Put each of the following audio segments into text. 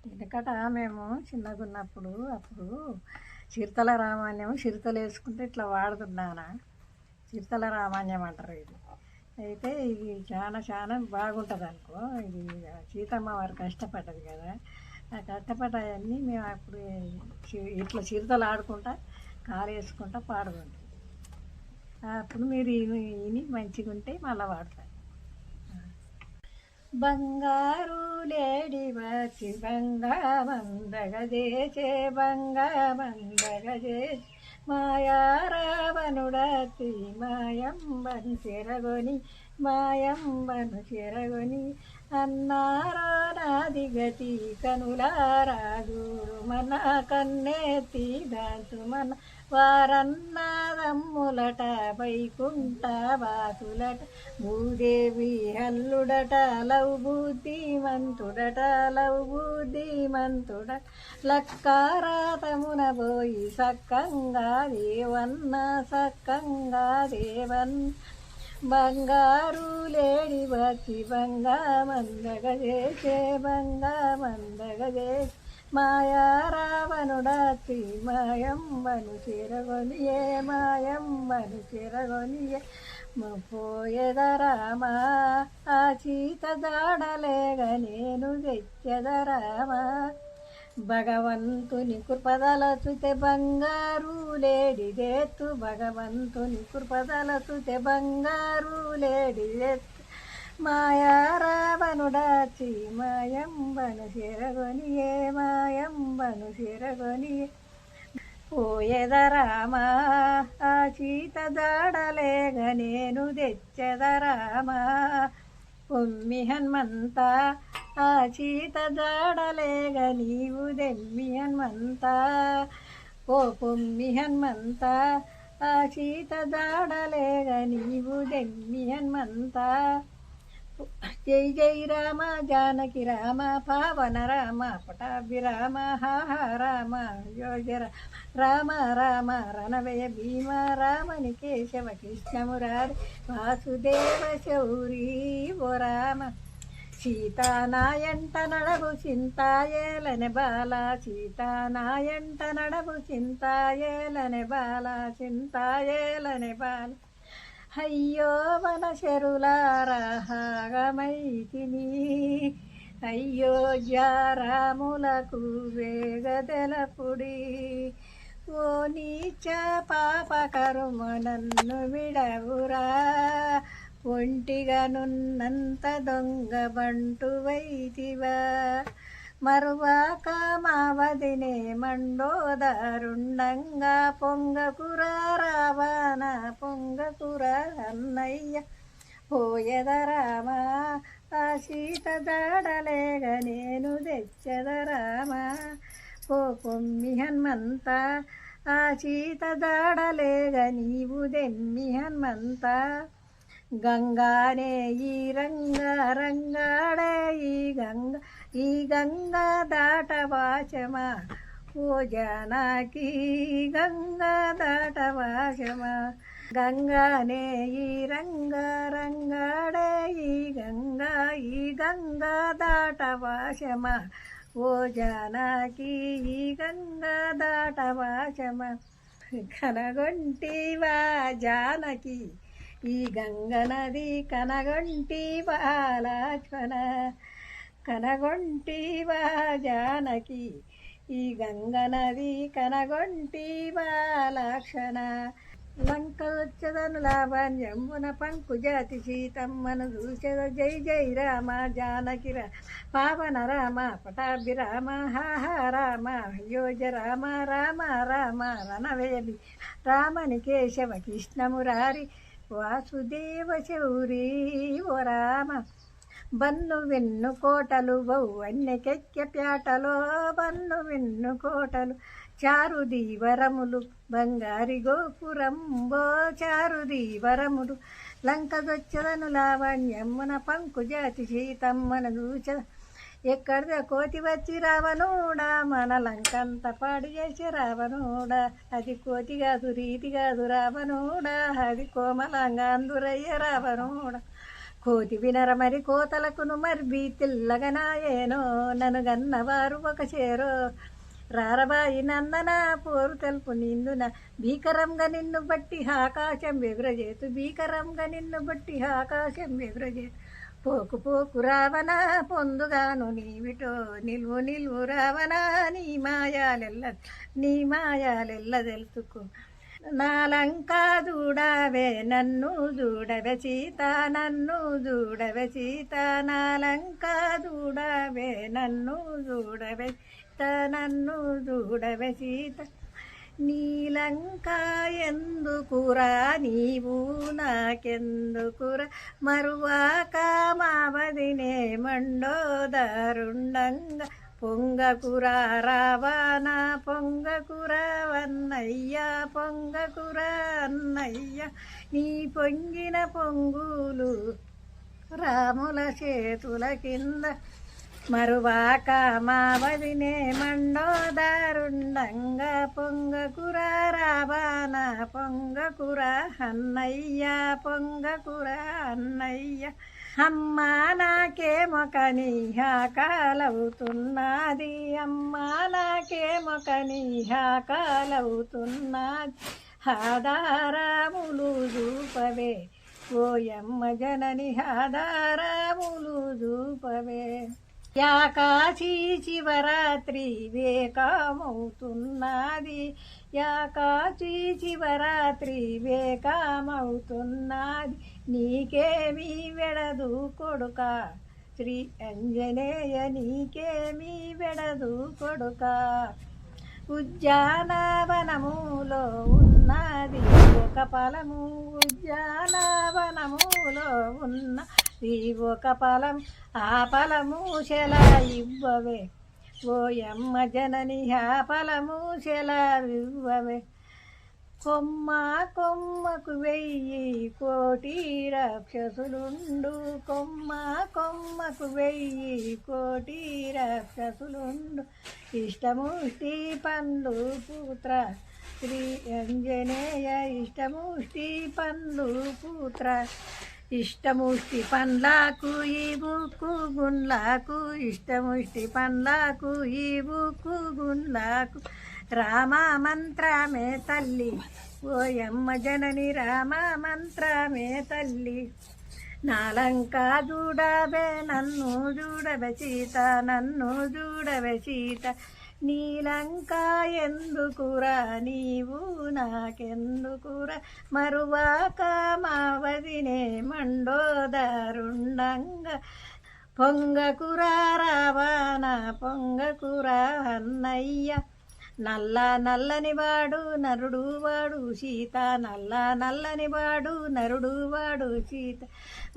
వెనకట మేము చిన్నగున్నప్పుడు అప్పుడు చిరుతల రామాన్యం చిరుతలు వేసుకుంటే ఇట్లా వాడుతున్నానా చిరుతల రామాన్యం అంటారు ఇది. అయితే ఇది చాలా చాలా బాగుంటుంది అనుకో. ఇది సీతమ్మ వారు కష్టపడ్డది కదా, ఆ కష్టపడ్డవన్నీ మేము అప్పుడు ఇట్లా చిరుతలు ఆడుకుంటా కాలు వేసుకుంటా పాడుకుంటాం. అప్పుడు మీరు ఇని మంచిగా ఉంటే మళ్ళీ వాడతారు. బంగారు లేడి వచ్చి బంగమందగజేసే బంగమందగజేసే మాయారావణుడతి మాయంబను చెరగొని మాయంబను చెరగొని అన్నారో నాది గతి కనులారాజుడు మన కన్నెత్తి దాచు మన వారన్నదమ్ములట వైకుంఠ వాసులట భూదేవి హల్లుడట లవ్ బుద్ధిమంతుడట లవ్ బుద్ధిమంతుడట లక్కారాతమున పోయి సక్కంగా దేవన్న సక్కంగా దేవన్ బంగారు లేడి వచ్చి బంగమందగజేసే బంగమందగజేసే మాయారావణుడతి మాయంబను చెరగొనియే మాయంబను చెరగొనియే పోయెదరామా ఆ చీత జాడలేగ నేను తెచ్చెదరామా భగవంతుని కృపదలచుతే బంగారు లేడిదేత్తు భగవంతుని కృపదలచుతే బంగారు లేడిదేత్తు మాయారావణుడాచి మాయంబను చెరగొనియే మాయంబను చెరగొనియే పోయెదరామా ఆ చీత జాడలేగ నేను తెచ్చెదరామా పొమ్మి హన్మంత ఆ చీత జాడలేగ నీవు దెమ్మి హన్మంత ఓ పొమ్మి హన్మంత ఆ చీత జాడలేగ నీవు దెమ్మి హన్మంత జై జై రామ జానకి రామ పావన రామ పటాభి రామ హాహ రామ యోజర రామ రామ రణవయ భీమ రామని కేశవ కృష్ణ మురారి వాసుదేవ శౌరీ ఓ రామ సీతానాయంట నడవు చింతాయేలనే బాల సీతానాయంట నడవు చింతాయేలనే బాల చింతాయేలనే బాల అయ్యో వన శరులారాగమైతిని అయ్యోధ్యారాములకు వేగదెలపుడి ఓ నీచ పాపకరుమ నన్ను విడవురా ఒంటిగా నున్నంత దొంగ బంటు వైతివా మరువాక మావదినే మండోదారుండంగా పొంగకురా రావణ పొంగకురా అన్నయ్య పోయెదరామా ఆ సీత జాడలేగ నేను తెచ్చెదరామా ఓ పొమ్మి హన్మంత ఆ సీత జాడలేగ నీవు దెమ్మి హన్మంత గంగానే ఈ రంగాడే ఈ గంగ దాటవాచమా ఓ జానకి గంగా దాటవాచమా గంగానే ఈ రంగాడే ఈ గంగా దాటవాచమా ఓ జానకి ఈ గంగా దాటవాచమా కనగొంటివా జానకి ఈ గంగ నది కనగొంటివా లక్ష్మణ కనగొంటివా జానకి ఈ గంగ నది కనగొంటివా లక్షణ లంక వచ్చదను లావణ్యమున పంకుజాతి సీతమ్మను చూచెద జై జై రామ జానకి పావన రామ పటాభి రామ హాహ రామ యోజ రామ రామ రామ రణవేలి రామని కేశవ కృష్ణ మురారి వాసుదేవ శౌరీ ఓ రామ బన్ను వెన్ను కోటలు వన్నెకెక్కె ప్యాటలో బన్ను వెన్ను కోటలు చారు దీవరములు బంగారి గోపురంబో చారు దీవరములు లంకదొచ్చదను లావణ్యమ్మున పంకుజాతి సీతమ్మన చూచ ఎక్కడిద కోతి వచ్చి రావణుడా మన లంకంత పాడు చేసి రావణుడా అది కోతి కాదు రీతి కాదు రావణుడా అది కోమలంగా అందురయ్య రావణుడా కోతి వినర మరి కోతలకును మరి తిల్లగనాయేనో నన్ను గన్నవారు ఒక చేరో రారబాయి నందన పోరు తెలుపు నిన్నున భీకరంగా నిన్ను బట్టి ఆకాశం ఎగురజేతు భీకరంగా నిన్ను బట్టి ఆకాశం ఎగురజేతు పోకు పోకు రావణ పొందుగాను నీవిటో నిల్వు నిల్వు రావణ నీ మాయాలెల్ల తెలుసుకో నాలంకా చూడవే నన్ను చూడవే సీత నన్ను చూడవే సీత నాలంకా చూడవే నన్ను చూడవే సీత నన్ను చూడవే సీత నీలంకా ఎందుకురా నీవు నాకెందుకురా మరువాక మావదినే మండోదారుండంగా పొంగకురా రావానా పొంగకురా అన్నయ్య పొంగకురా అన్నయ్య నీ పొంగిన పొంగులు రాముల చేతుల కింద మరువాక మావదినే మండోదారుండంగా పొంగకురా రావానా పొంగకురా అన్నయ్య పొంగకురా అన్నయ్య అమ్మా నాకేమో కని ఆకలవుతున్నది అమ్మా నాకేమో కని ఆకలవుతున్నది ఆధారములు చూపవే ఓయమ్మ జనని ఆధారములు చూపవే యాకాశీ శివరాత్రి వేకామవుతున్నది యాకాశీ శివరాత్రి వేకామవుతున్నది నీకేమీ వెడదు కొడుక శ్రీ అంజనేయ నీకేమీ వెడదు కొడుక ఉద్యానవనములో ఉన్నది ఒక ఫలము ఉద్యానవనములో ఉన్నది ఒక ఫలం ఆ ఫలము శలా ఇవ్వవే ఓయమ్మ జనని ఆ ఫలము శలా ఇవ్వవే కొమ్మ కొమ్మకు 1000 కోటి రాక్షసులుండు కొమ్మ కొమ్మకు 1000 కోటి రాక్షసులుండు ఇష్టముష్టి పండ్లు పుత్ర శ్రీ అంజనేయ ఇష్టముష్టి పండ్లు పుత్ర ఇష్టముష్టి పండ్లకు ఈ బుక్కు గుండ్లకు ఇష్టముష్టి పండ్లకు ఈ బుక్కు గుండ్లకు రామ మంత్రమే తల్లి ఓయమ్మ జనని రామ మంత్రమే తల్లి నాలంకా చూడవే నన్ను చూడవే సీత నన్ను చూడవే సీత నీలంకా ఎందుకురా నీవు నాకెందుకురా మరువాక మావదినే మండోదారుండంగా పొంగకురా రావానా పొంగకురా అన్నయ్య నల్లని వాడు నరుడు వాడు సీత నల్లని వాడు నరుడు వాడు సీత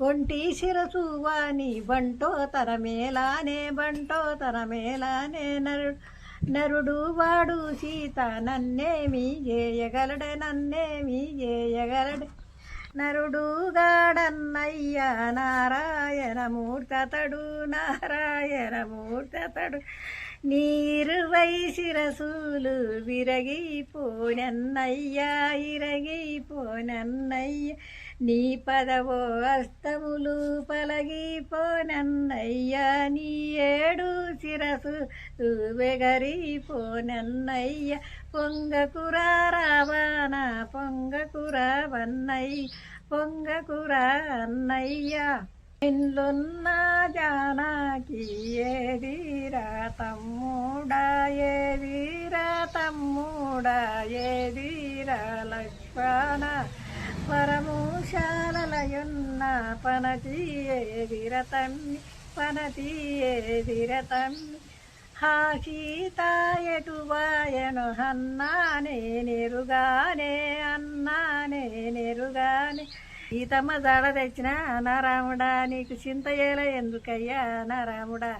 ఒంటి శిరసు వాణి బంటో తరమేలానే నరుడు వాడు సీత నన్నేమి చేయగలడే నరుడు గాడన్నయ్య నారాయణమూర్తతడు నీరువై శిరసులు ఇరగిపోనన్నయ్య నీ పదవో అస్తములు పలగిపోనన్నయ్య నీ 7 శిరసు వెగరిపోనన్నయ్య పొంగకురా రావానా పొంగకురా అన్నయ్య ఇండ్లున్న జానకి ఏదిరా తమ్ముడా ఏదిరా లక్ష్మణ పరమశాలయున్న పనతి ఏదిర తమ్మి హా సీత ఎటువాయను అన్నానే నెరుగానే సీతమ్మ జాడ తెచ్చిన నారాముడా నీకు చింత ఏల ఎందుకయ్యా నారాముడా